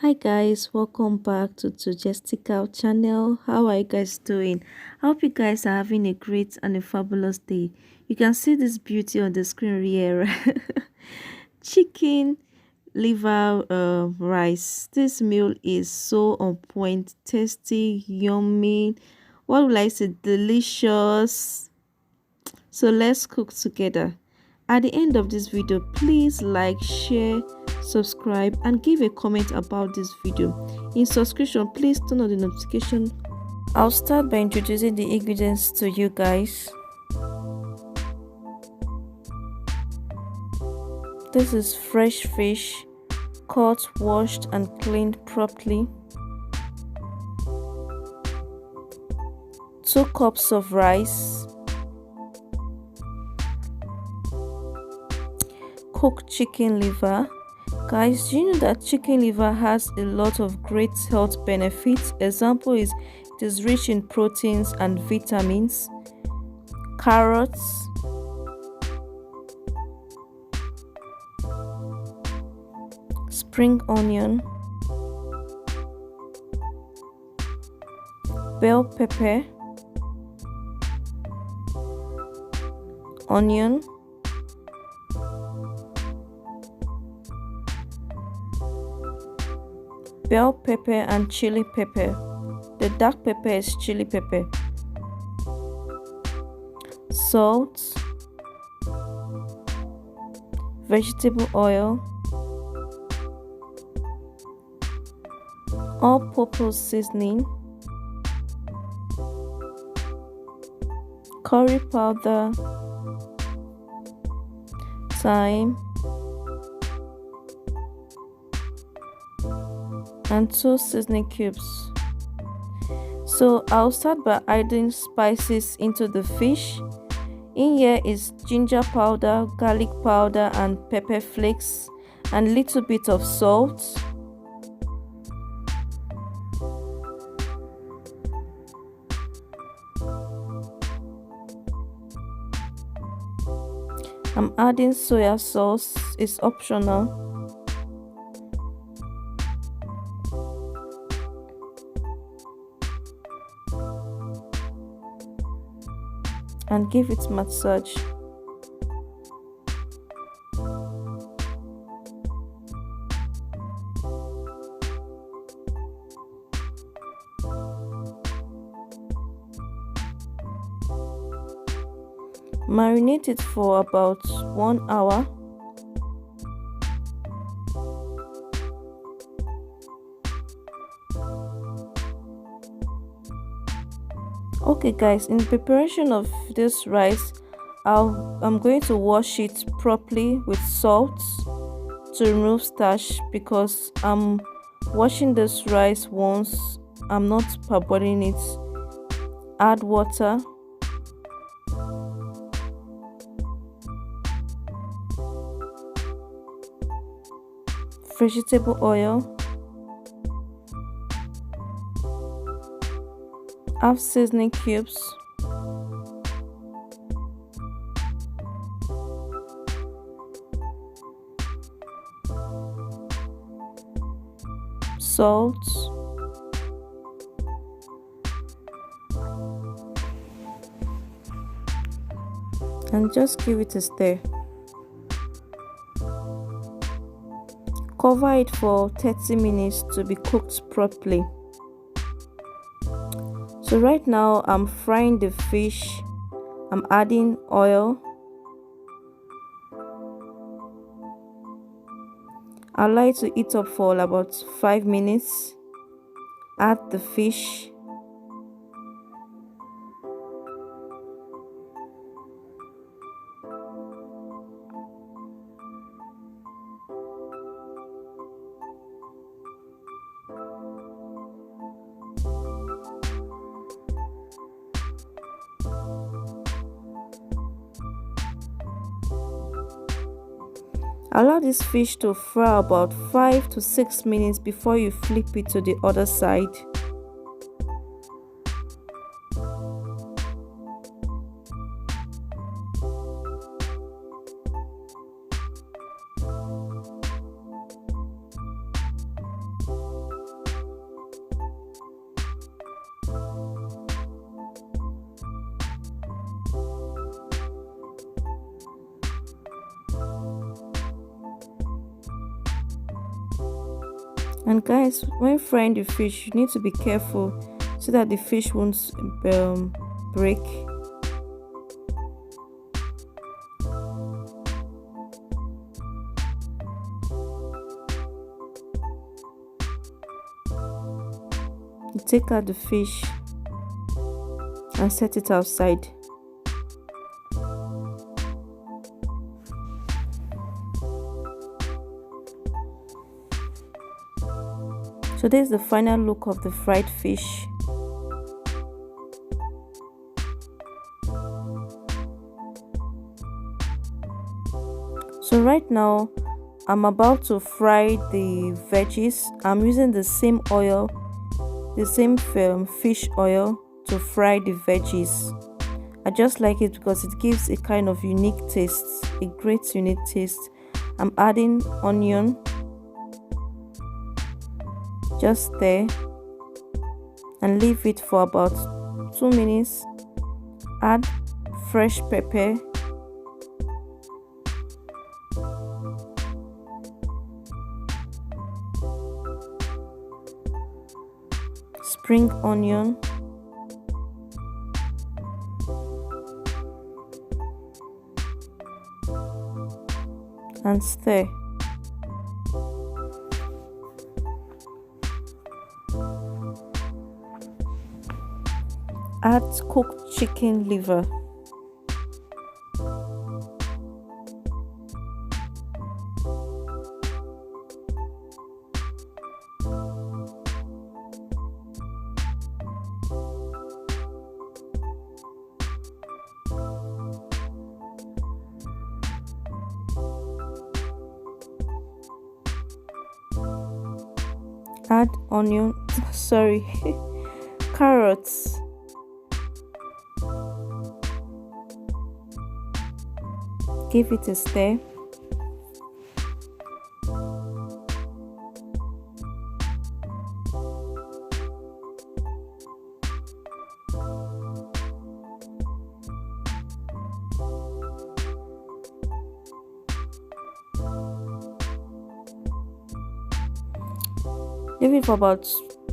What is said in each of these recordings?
Hi guys, welcome back to Tujestical channel. How are you guys doing? I hope you guys are having a great and a fabulous day. You can see this beauty on the screen here. Chicken liver rice. This meal is so on point, tasty, yummy. What would I say? Delicious. So let's cook together. At the end of this video, please like, share, subscribe and give a comment about this video. In subscription, please turn on the notification. I'll start by introducing the ingredients to you guys. This is fresh fish, caught, washed and cleaned properly. 2 cups of rice. Cooked chicken liver. Guys, do you know that chicken liver has a lot of great health benefits? Example is it is rich in proteins and vitamins. Carrots, spring onion, bell pepper, onion, bell pepper and chili pepper. The dark pepper is chili pepper. Salt, vegetable oil, all-purpose seasoning, curry powder, thyme, and 2 seasoning cubes. So I'll start by adding spices into the fish. In here is ginger powder, garlic powder and pepper flakes and little bit of salt. I'm adding soya sauce, it's optional. And give it massage. Marinate it for about 1 hour. Okay guys, in preparation of this rice, I'm going to wash it properly with salt to remove starch because I'm washing this rice once. I'm not parboiling it. Add water. Vegetable oil. Half seasoning cubes. Salt. And just give it a stir. Cover it for 30 minutes to be cooked properly. So right now I'm frying the fish. I'm adding oil. Allow it to heat up for about 5 minutes. Add the fish. Allow this fish to fry about 5 to 6 minutes before you flip it to the other side. And guys, when frying the fish, you need to be careful so that the fish won't break. You take out the fish and set it outside. So this is the final look of the fried fish. So right now I'm about to fry the veggies. I'm using the same oil, the same fish oil to fry the veggies. I just like it because it gives a kind of unique taste, a great unique taste. I'm adding onion, just stir and leave it for about 2 minutes. Add fresh pepper, spring onion, and stir. Add cooked chicken liver. Add onion, sorry, carrots. Give it a stir. Leave it for about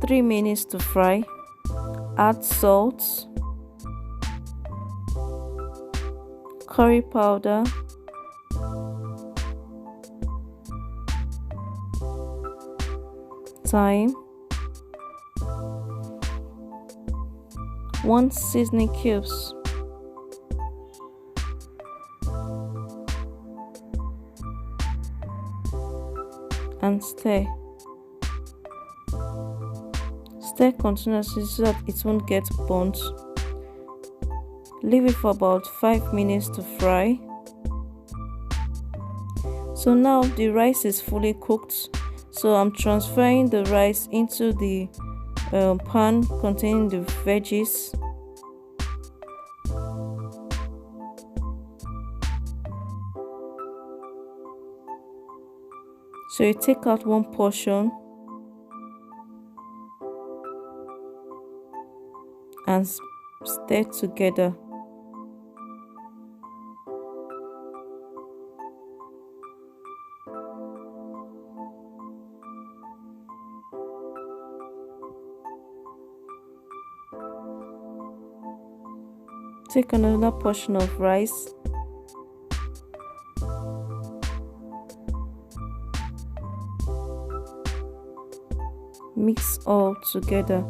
3 minutes to fry. Add salt, curry powder, thyme, 1 seasoning cubes, and stir. Stir continuously so that it won't get burnt. Leave it for about 5 minutes to fry. So now the rice is fully cooked, so I'm transferring the rice into the pan containing the veggies. So you take out 1 portion and stir together. Take another portion of rice, mix all together.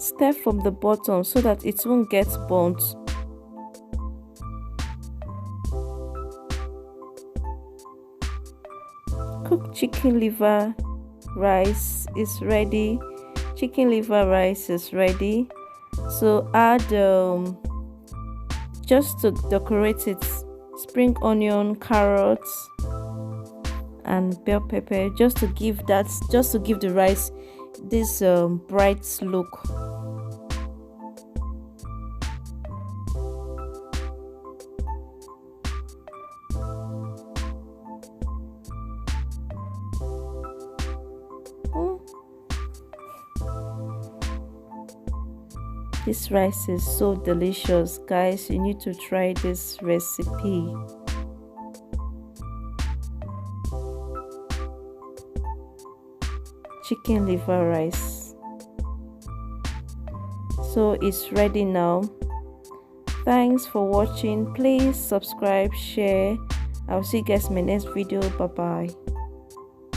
Stir from the bottom so that it won't get burnt. Cooked chicken liver rice is ready. Chicken liver rice is ready. So add just to decorate it, spring onion, carrots, and bell pepper, just to give the rice this bright look. This rice is so delicious, guys. You need to try this recipe. Chicken liver rice. So it's ready now. Thanks for watching. Please subscribe, share. I'll see you guys in my next video. Bye bye.